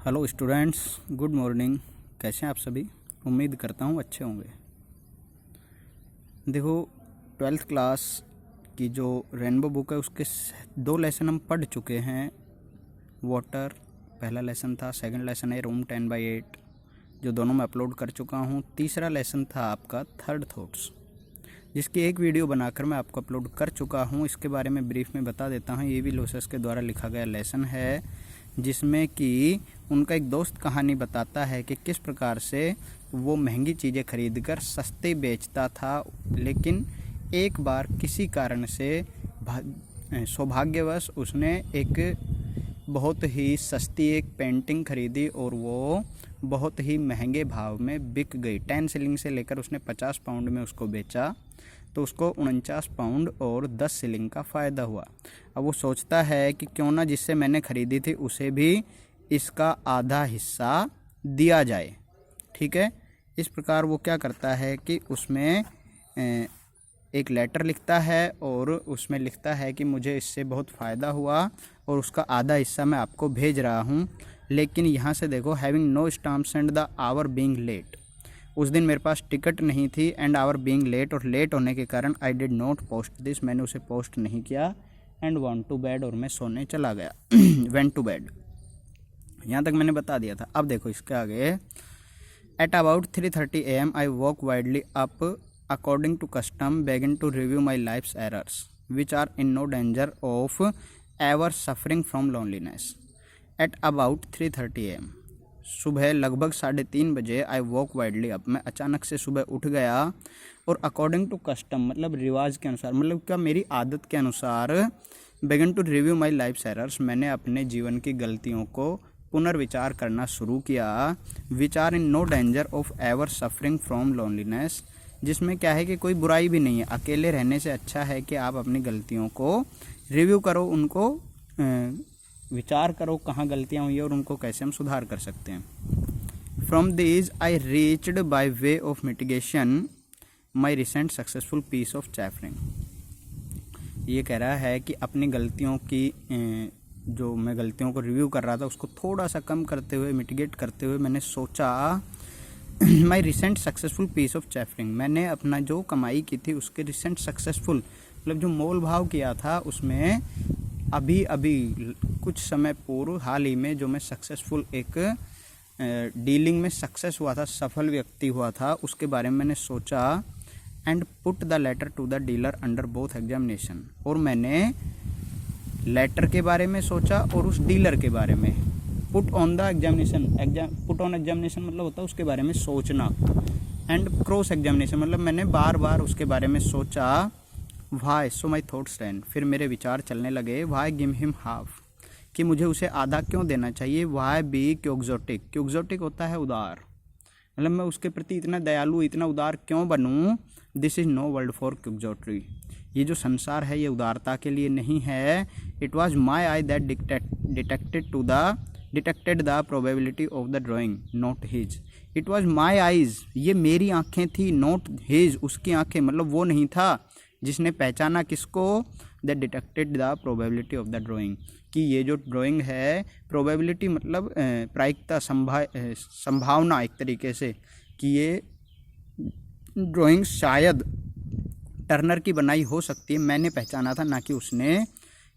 Hello students, good morning. कैसे हैं आप सभी? उम्मीद करता हूँ अच्छे होंगे। देखो, 12th क्लास की जो रेनबो बुक है उसके 2 लेसन हम पढ़ चुके हैं। वाटर पहला लेसन था, सेकंड लेसन है रूम 10/8 जो दोनों में अपलोड कर चुका हूँ। तीसरा लेसन था आपका थर्ड थॉट्स, जिसकी एक वीडियो बनाकर मैं आपको अपलोड कर चुका हूँ। इसके बारे में ब्रीफ में बता देता हूँ। ये भी लोसेस के द्वारा लिखा गया लेसन है, जिसमें कि उनका एक दोस्त कहानी बताता है कि किस प्रकार से वो महंगी चीज़ें खरीदकर सस्ते बेचता था, लेकिन एक बार किसी कारण से सौभाग्यवश उसने एक बहुत ही सस्ती एक पेंटिंग खरीदी और वो बहुत ही महंगे भाव में बिक गई। 10 शिलिंग से लेकर उसने 50 पाउंड में उसको बेचा, तो उसको 49 पाउंड और 10 शिलिंग का फ़ायदा हुआ। अब वो सोचता है कि क्यों ना जिससे मैंने ख़रीदी थी उसे भी इसका आधा हिस्सा दिया जाए। ठीक है, इस प्रकार वो क्या करता है कि उसमें एक लेटर लिखता है और उसमें लिखता है कि मुझे इससे बहुत फ़ायदा हुआ और उसका आधा हिस्सा मैं आपको भेज रहा हूँ। लेकिन यहाँ से देखो, having no stamps and the hour being late, उस दिन मेरे पास टिकट नहीं थी एंड आवर बीइंग लेट, और लेट होने के कारण I did not post this, मैंने उसे पोस्ट नहीं किया। एंड वॉन्ट टू बेड, और मैं सोने चला गया। वेंट टू बेड, यहाँ तक मैंने बता दिया था। अब देखो इसके आगे, at about 3:30 AM I walk widely up according to custom, begin to review my life's errors which are in no danger of ever suffering from loneliness. At about 3:30 AM, सुबह लगभग 3:30 बजे, आई वॉक वाइडली अप, मैं अचानक से सुबह उठ गया और अकॉर्डिंग टू कस्टम मतलब रिवाज के अनुसार, मतलब क्या मेरी आदत के अनुसार, begin to review my life errors, मैंने अपने जीवन की गलतियों को पुनर्विचार करना शुरू किया। Which are in no danger of ever suffering from loneliness, जिसमें क्या है कि कोई बुराई भी नहीं है। अकेले रहने से अच्छा है कि आप अपनी गलतियों को रिव्यू करो, उनको विचार करो कहाँ गलतियाँ हुई है और उनको कैसे हम सुधार कर सकते हैं। From this I reached by way of mitigation my recent successful piece of chaffering. ये कह रहा है कि अपनी गलतियों की जो मैं गलतियों को रिव्यू कर रहा था उसको थोड़ा सा कम करते हुए, मिटिगेट करते हुए, मैंने सोचा माई रिसेंट सक्सेसफुल पीस ऑफ चैफरिंग, मैंने अपना जो कमाई की थी उसके रिसेंट सक्सेसफुल मतलब जो मोल भाव किया था उसमें अभी अभी कुछ समय पूर्व हाल ही में जो मैं सक्सेसफुल एक डीलिंग में सक्सेस हुआ था, सफल व्यक्ति हुआ था, उसके बारे में मैंने सोचा। And put the letter to the dealer under both examination, और मैंने लेटर के बारे में सोचा और उस डीलर के बारे में। Put on the examination, put on examination मतलब होता है उसके बारे में सोचना। एंड क्रॉस एग्जामिनेशन मतलब मैंने बार बार उसके बारे में सोचा। वाई सो माई थॉट्स रैन, फिर मेरे विचार चलने लगे। वाई गिव हिम हाफ, कि मुझे उसे आधा क्यों देना चाहिए। वाई बी क्योग्जोटिक, क्योग्जोटिक होता है उदार, मतलब मैं उसके प्रति इतना दयालु, इतना उदार क्यों बनूं। This is no world for quixotry, ये जो संसार है ये उदारता के लिए नहीं है। It was my I that detected the probability of the drawing, not his. It was my eyes, ये मेरी आंखें थी, नॉट हिज, उसकी आंखें, मतलब वो नहीं था जिसने पहचाना किसको, that detected the probability of the drawing, कि ये जो ड्राइंग है, प्रोबेबिलिटी मतलब प्रायिकता, संभावना एक तरीके से, कि ये ड्राइंग शायद टर्नर की बनाई हो सकती है, मैंने पहचाना था, ना कि उसने।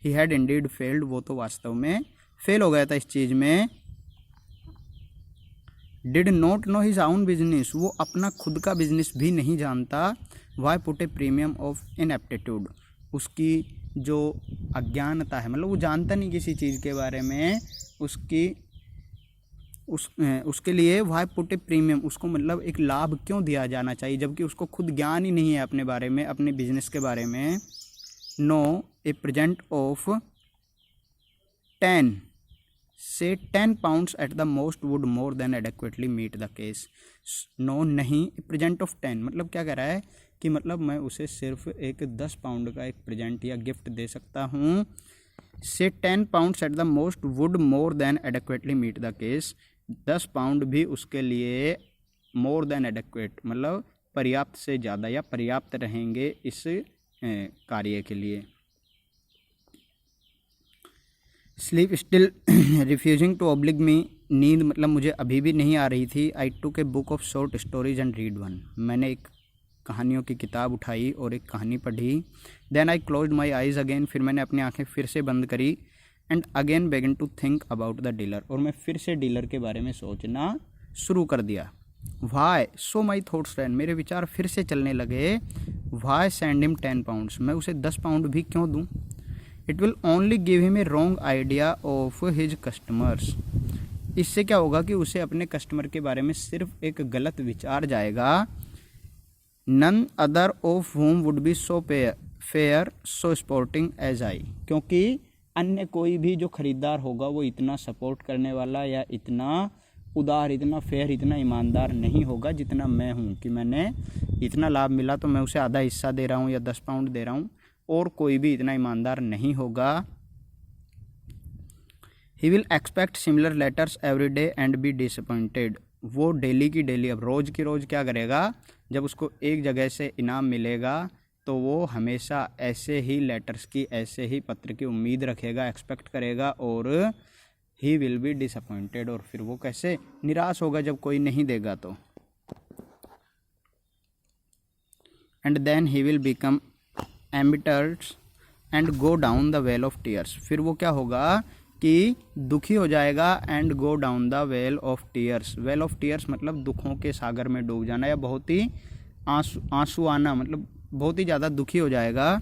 ही हैड इंडीड फेल्ड, वो तो वास्तव में फेल हो गया था इस चीज़ में। Did not know his own business, वो अपना खुद का बिजनेस भी नहीं जानता। Why put a premium of ineptitude, उसकी जो अज्ञानता है, मतलब वो जानता नहीं किसी चीज़ के बारे में, उसके लिए वाई पुट ए प्रीमियम, उसको मतलब एक लाभ क्यों दिया जाना चाहिए, जबकि उसको खुद ज्ञान ही नहीं है अपने बारे में, अपने बिजनेस के बारे में। नो ए प्रेजेंट ऑफ 10 से 10 pounds at the most would more than adequately meet the case. No नहीं, प्रेजेंट ऑफ 10 मतलब क्या कह रहा है कि मतलब मैं उसे सिर्फ एक 10 पाउंड का एक प्रेजेंट या गिफ्ट दे सकता हूँ। से 10 pounds at the most would more than adequately meet the case, 10 pound भी उसके लिए मोर देन एडेक्वेट मतलब पर्याप्त से ज़्यादा या पर्याप्त रहेंगे इस कार्य के लिए। Sleep still refusing to oblige me, नींद मतलब मुझे अभी भी नहीं आ रही थी। आई टूक a book of short stories and read one. मैंने एक कहानियों की किताब उठाई और एक कहानी पढ़ी। Then I closed my eyes again. फिर मैंने अपनी आंखें फिर से बंद करी। And again began to think about the dealer. और मैं फिर से डीलर के बारे में सोचना शुरू कर दिया। Why so my thoughts ran. मेरे विचार फिर से चलने लगे। Why send him 10 pounds. मैं उसे 10 पाउंड भी क्यों दूँ? It will only give him a wrong idea of his customers. इससे क्या होगा कि उसे अपने कस्टमर के बारे में सिर्फ एक गलत विचार जाएगा। None other of home would be so fair so sporting as I. क्योंकि अन्य कोई भी जो खरीदार होगा वो इतना सपोर्ट करने वाला या इतना उदार, इतना फेयर, इतना ईमानदार नहीं होगा जितना मैं हूँ, कि मैंने इतना लाभ मिला तो मैं उसे आधा हिस्सा दे रहा हूँ या 10 पाउंड दे रहा हूँ, और कोई भी इतना ईमानदार नहीं होगा। He will expect similar letters every day and be disappointed. वो डेली की डेली, अब रोज़ की रोज़ क्या करेगा, जब उसको एक जगह से इनाम मिलेगा तो वो हमेशा ऐसे ही लेटर्स की, ऐसे ही पत्र की उम्मीद रखेगा, एक्सपेक्ट करेगा, और ही विल बी डिसअपॉइंटेड। और फिर वो कैसे निराश होगा जब कोई नहीं देगा तो। And then he will become embittered and go down the well of tears. फिर वो क्या होगा कि दुखी हो जाएगा। And go down the well of tears. Well of tears मतलब दुखों के सागर में डूब जाना, या बहुत ही आंसू आना, मतलब बहुत ही ज़्यादा दुखी हो जाएगा।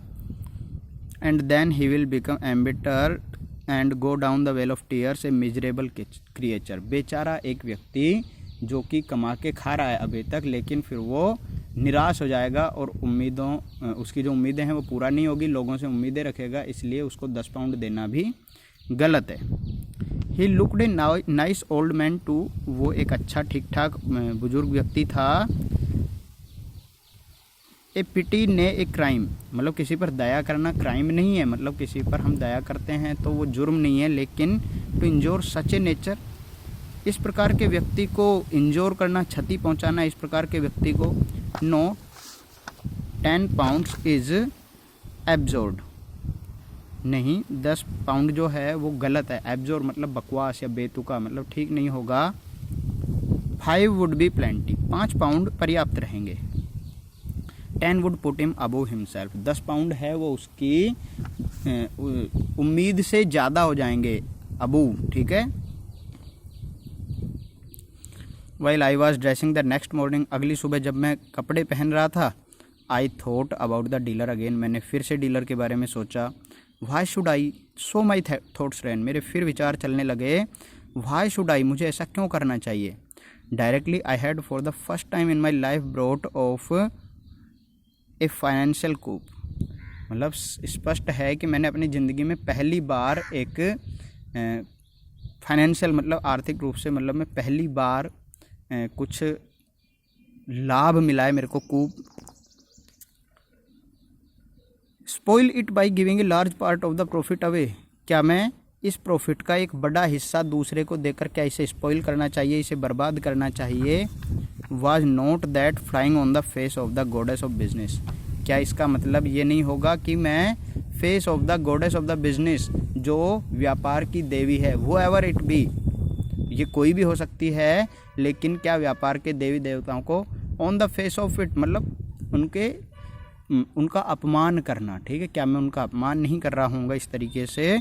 And then he will become embittered and go down the well of tears a miserable creature. बेचारा एक व्यक्ति जो कि कमा के खा रहा है अभी तक, लेकिन फिर वो निराश हो जाएगा और उसकी जो उम्मीदें हैं वो पूरा नहीं होगी, लोगों से उम्मीदें रखेगा, इसलिए उसको 10 पाउंड देना भी गलत है। He looked a nice old man too. वो एक अच्छा ठीक ठाक बुजुर्ग व्यक्ति था। ए पिटी ने ए क्राइम, मतलब किसी पर दया करना क्राइम नहीं है, मतलब किसी पर हम दया करते हैं तो वो जुर्म नहीं है। लेकिन to injure such a nature, इस प्रकार के व्यक्ति को इंजोर करना, क्षति पहुंचाना इस प्रकार के व्यक्ति को, नो 10 पाउंड्स इज एब्जोर्ड। नहीं, 10 पाउंड जो है वो गलत है। एब्जोर्ड मतलब बकवास या बेतुका, मतलब ठीक नहीं होगा। 5 वुड बी प्लेंटी। 5 पाउंड पर्याप्त रहेंगे। 10 would put him above himself. 10 pound है वो उसकी उम्मीद से ज़्यादा हो जाएंगे, अबू, ठीक है। While I was dressing the next morning. अगली सुबह जब मैं कपड़े पहन रहा था, I thought about the dealer again. मैंने फिर से डीलर के बारे में सोचा। Why should I so my thoughts ran. मेरे फिर विचार चलने लगे। वाई शुड आई, मुझे ऐसा क्यों करना चाहिए। Directly I had for the first time in my life brought off a financial coup. मतलब स्पष्ट है कि मैंने अपनी ज़िंदगी में पहली बार एक फाइनेंशियल मतलब आर्थिक रूप से, मतलब मैं पहली बार कुछ लाभ मिला है मेरे को। Coup spoil it by giving a large part of the profit away. क्या मैं इस प्रॉफिट का एक बड़ा हिस्सा दूसरे को देकर क्या इसे स्पॉइल करना चाहिए, इसे बर्बाद करना चाहिए। Was not that flying on the face of the goddess of business. क्या इसका मतलब ये नहीं होगा कि मैं face of the goddess of the business, जो व्यापार की देवी है, वो एवर इट बी, ये कोई भी हो सकती है, लेकिन क्या व्यापार के देवी देवताओं को on the face of it मतलब उनका अपमान करना, ठीक है। क्या मैं उनका अपमान नहीं कर रहा हूँगा इस तरीके से।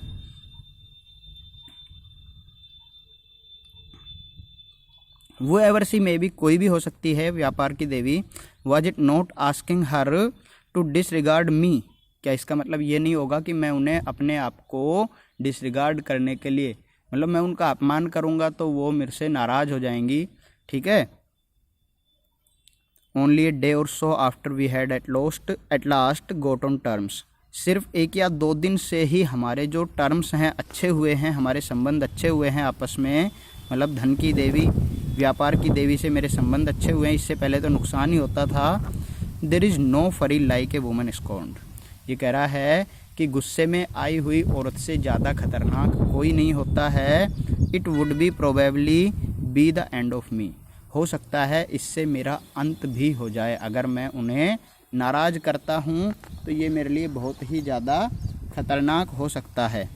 वो एवर सी मे बी, कोई भी हो सकती है व्यापार की देवी। Was it not asking her to disregard me. क्या इसका मतलब ये नहीं होगा कि मैं उन्हें अपने आप को डिसरिगार्ड करने के लिए, मतलब मैं उनका अपमान करूँगा तो वो मेरे से नाराज़ हो जाएंगी, ठीक है। ओनली ए डे और so after we had at last got on terms. सिर्फ 1 या 2 दिन से ही हमारे जो टर्म्स हैं अच्छे हुए हैं, हमारे संबंध अच्छे हुए हैं आपस में, मतलब धन की देवी, व्यापार की देवी से मेरे संबंध अच्छे हुए हैं। इससे पहले तो नुकसान ही होता था। देयर इज़ नो फरी लाइक ए वुमन स्कॉन्ड। ये कह रहा है कि गुस्से में आई हुई औरत से ज़्यादा खतरनाक कोई नहीं होता है। It would be probably be the end of me. हो सकता है इससे मेरा अंत भी हो जाए। अगर मैं उन्हें नाराज़ करता हूँ तो ये मेरे लिए बहुत ही ज़्यादा खतरनाक हो सकता है।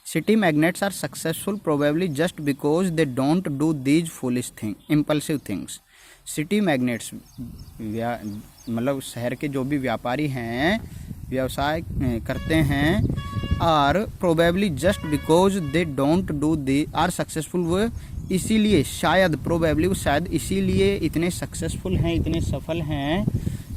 City magnets are successful probably just because they don't do these foolish thing impulsive things. City magnets मतलब शहर के जो भी व्यापारी हैं, व्यवसाय करते हैं, are probably just because they don't do the are successful, वो इसीलिए शायद प्रोबेबली वो शायद इसीलिए इतने सक्सेसफुल हैं, इतने सफल हैं,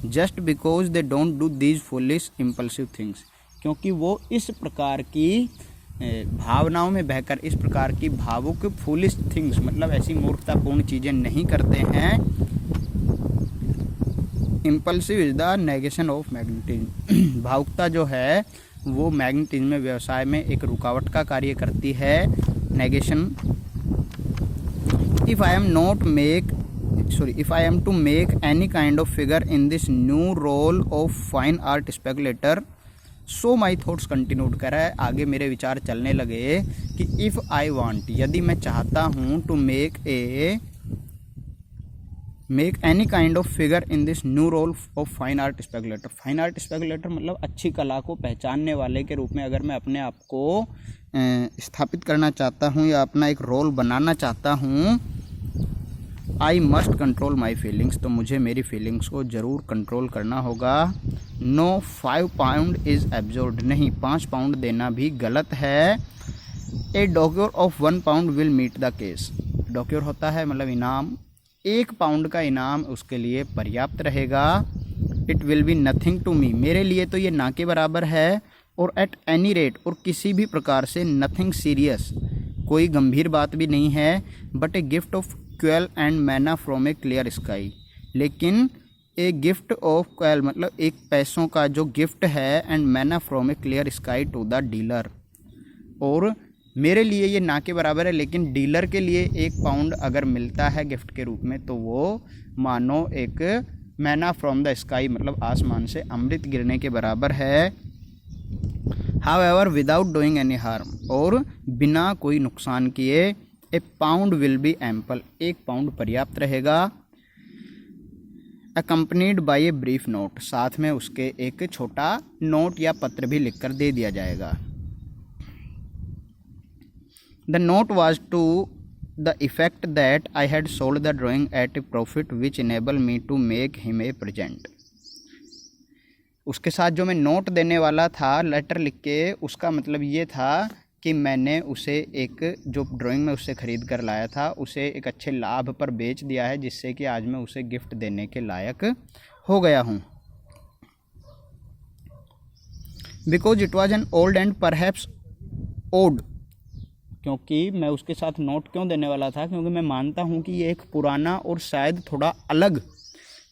just because they don't do these foolish impulsive things, क्योंकि वो इस प्रकार की भावनाओं में बहकर, इस प्रकार की भावुक फुलिश थिंग्स मतलब ऐसी मूर्खतापूर्ण चीज़ें नहीं करते हैं। Impulsive is the negation of magnetism. भावुकता जो है वो मैग्नेटिज्म में, व्यवसाय में एक रुकावट का कार्य करती है। Negation. If I am to make any kind of figure in this new role of fine art speculator, so my thoughts continued कर रहा है, आगे मेरे विचार चलने लगे कि इफ़ आई वांट, यदि मैं चाहता हूँ, to make any kind of figure in this new role of fine art speculator. Fine art speculator मतलब अच्छी कला को पहचानने वाले के रूप में अगर मैं अपने आप को स्थापित करना चाहता हूँ या अपना एक रोल बनाना चाहता हूँ, I must control my feelings, तो मुझे मेरी फीलिंग्स को ज़रूर कंट्रोल करना होगा। नो 5 पाउंड इज़ एब्जॉर्ड, नहीं 5 पाउंड देना भी गलत है। A douceur of 1 pound will meet the case, douceur होता है मतलब इनाम, 1 पाउंड का इनाम उसके लिए पर्याप्त रहेगा। It will be nothing to me, मेरे लिए तो ये ना के बराबर है। और एट एनी रेट, और किसी भी प्रकार से, नथिंग सीरियस, कोई गंभीर बात भी नहीं है। But a gift of quail and manna from a clear sky, लेकिन ए गिफ्ट ऑफ क्वेल मतलब एक पैसों का जो गिफ्ट है, and manna from a clear sky to the dealer, और मेरे लिए ये ना के बराबर है, लेकिन डीलर के लिए 1 पाउंड अगर मिलता है गिफ्ट के रूप में तो वो मानो एक मैना फ्रॉम द स्काई मतलब आसमान से अमृत गिरने के बराबर है। However without doing any harm, और बिना कोई नुकसान किए, a pound will be ample, 1 pound पर्याप्त रहेगा। Accompanied by a brief note, साथ में उसके एक छोटा नोट या पत्र भी लिखकर दे दिया जाएगा। The note was to the effect that I had sold the drawing at a profit which enable me to make him a present. उसके साथ जो मैं नोट देने वाला था लेटर लिख के, उसका मतलब ये था कि मैंने उसे एक जो ड्राइंग में उससे ख़रीद कर लाया था उसे एक अच्छे लाभ पर बेच दिया है, जिससे कि आज मैं उसे गिफ्ट देने के लायक हो गया हूँ। Because it was an old and perhaps odd, क्योंकि मैं उसके साथ नोट क्यों देने वाला था, क्योंकि मैं मानता हूँ कि ये एक पुराना और शायद थोड़ा अलग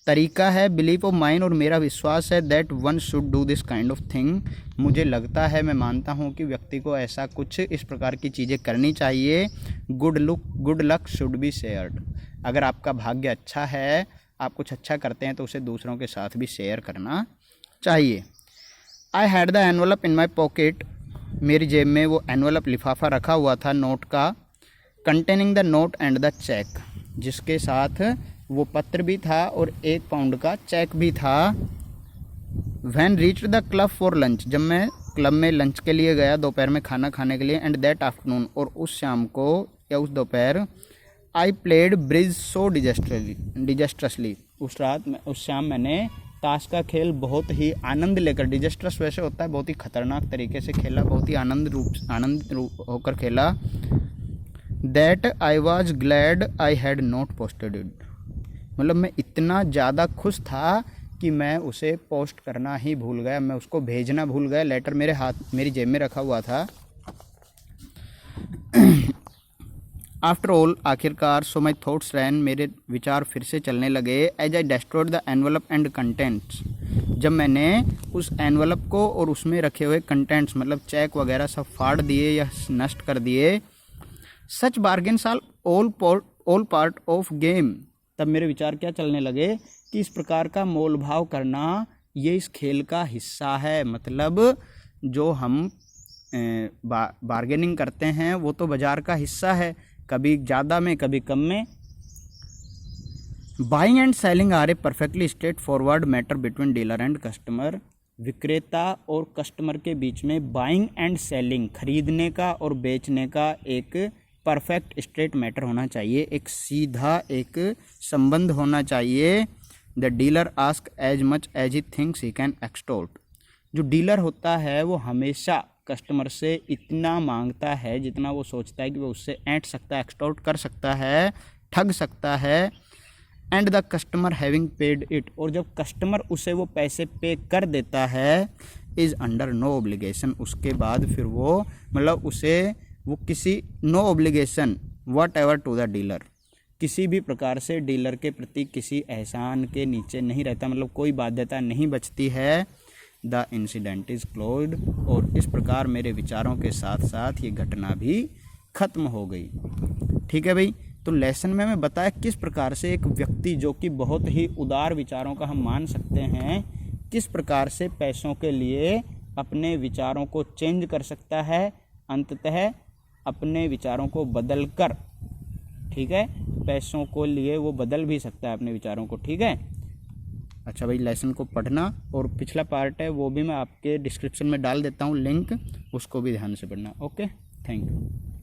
तरीका है। बिलीफ ऑफ माइन, और मेरा विश्वास है, that one should do this kind of thing, मुझे लगता है, मैं मानता हूँ कि व्यक्ति को ऐसा कुछ इस प्रकार की चीज़ें करनी चाहिए। Good luck should be shared, अगर आपका भाग्य अच्छा है, आप कुछ अच्छा करते हैं तो उसे दूसरों के साथ भी शेयर करना चाहिए। I had the envelope in my pocket, मेरी जेब में वो एनवलप लिफाफा रखा हुआ था नोट का, containing the note and the cheque, जिसके साथ वो पत्र भी था और 1 पाउंड का चेक भी था। When reached the club for lunch, जब मैं क्लब में लंच के लिए गया, दोपहर में खाना खाने के लिए, एंड दैट आफ्टरनून, और उस शाम को या उस दोपहर, आई प्लेड ब्रिज सो डिजस्ट्रसली, उस शाम मैंने ताश का खेल बहुत ही आनंद लेकर, डिजस्ट्रस वैसे होता है बहुत ही खतरनाक तरीके से खेला, बहुत ही आनंद होकर खेला। That I was glad I had not posted it, मतलब मैं इतना ज़्यादा खुश था कि मैं उसे पोस्ट करना ही भूल गया, मैं उसको भेजना भूल गया। लेटर मेरी जेब में रखा हुआ था। आफ्टर ऑल, आखिरकार, सो माई थॉट्स रैन, मेरे विचार फिर से चलने लगे। As I destroyed the envelope and contents, जब मैंने उस एनवलप को और उसमें रखे हुए कंटेंट्स मतलब चेक वगैरह सब फाड़ दिए या नष्ट कर दिए। Such bargains are all part of game, तब मेरे विचार क्या चलने लगे कि इस प्रकार का मोल भाव करना ये इस खेल का हिस्सा है, मतलब जो हम बार्गेनिंग करते हैं वो तो बाजार का हिस्सा है, कभी ज़्यादा में कभी कम में। Buying and selling are a perfectly straight forward matter between dealer and customer, विक्रेता और कस्टमर के बीच में बाइंग एंड सेलिंग, खरीदने का और बेचने का एक परफेक्ट स्ट्रेट मैटर होना चाहिए, एक सीधा एक संबंध होना चाहिए। The dealer ask as much as he thinks he can extort. जो डीलर होता है वो हमेशा कस्टमर से इतना मांगता है जितना वो सोचता है कि वो उससे ऐंठ सकता है, एक्सटोर्ट कर सकता है, ठग सकता है। And the customer having paid it, और जब कस्टमर उसे वो पैसे पे कर देता है, इज़ अंडर नो ऑब्लिगेशन, उसके बाद फिर वो मतलब उसे वो किसी no obligation whatever to the dealer, किसी भी प्रकार से डीलर के प्रति किसी एहसान के नीचे नहीं रहता, मतलब कोई बाध्यता नहीं बचती है। द इंसिडेंट इज़ क्लोज्ड, और इस प्रकार मेरे विचारों के साथ साथ ये घटना भी खत्म हो गई। ठीक है भाई, तो लेसन में मैं बताया किस प्रकार से एक व्यक्ति जो कि बहुत ही उदार विचारों का हम मान सकते हैं, किस प्रकार से पैसों के लिए अपने विचारों को चेंज कर सकता है, अंततः अपने विचारों को बदल कर, ठीक है, पैसों को लिए वो बदल भी सकता है अपने विचारों को। ठीक है, अच्छा भाई, लेसन को पढ़ना, और पिछला पार्ट है वो भी मैं आपके डिस्क्रिप्शन में डाल देता हूँ लिंक, उसको भी ध्यान से पढ़ना। Okay, thank you.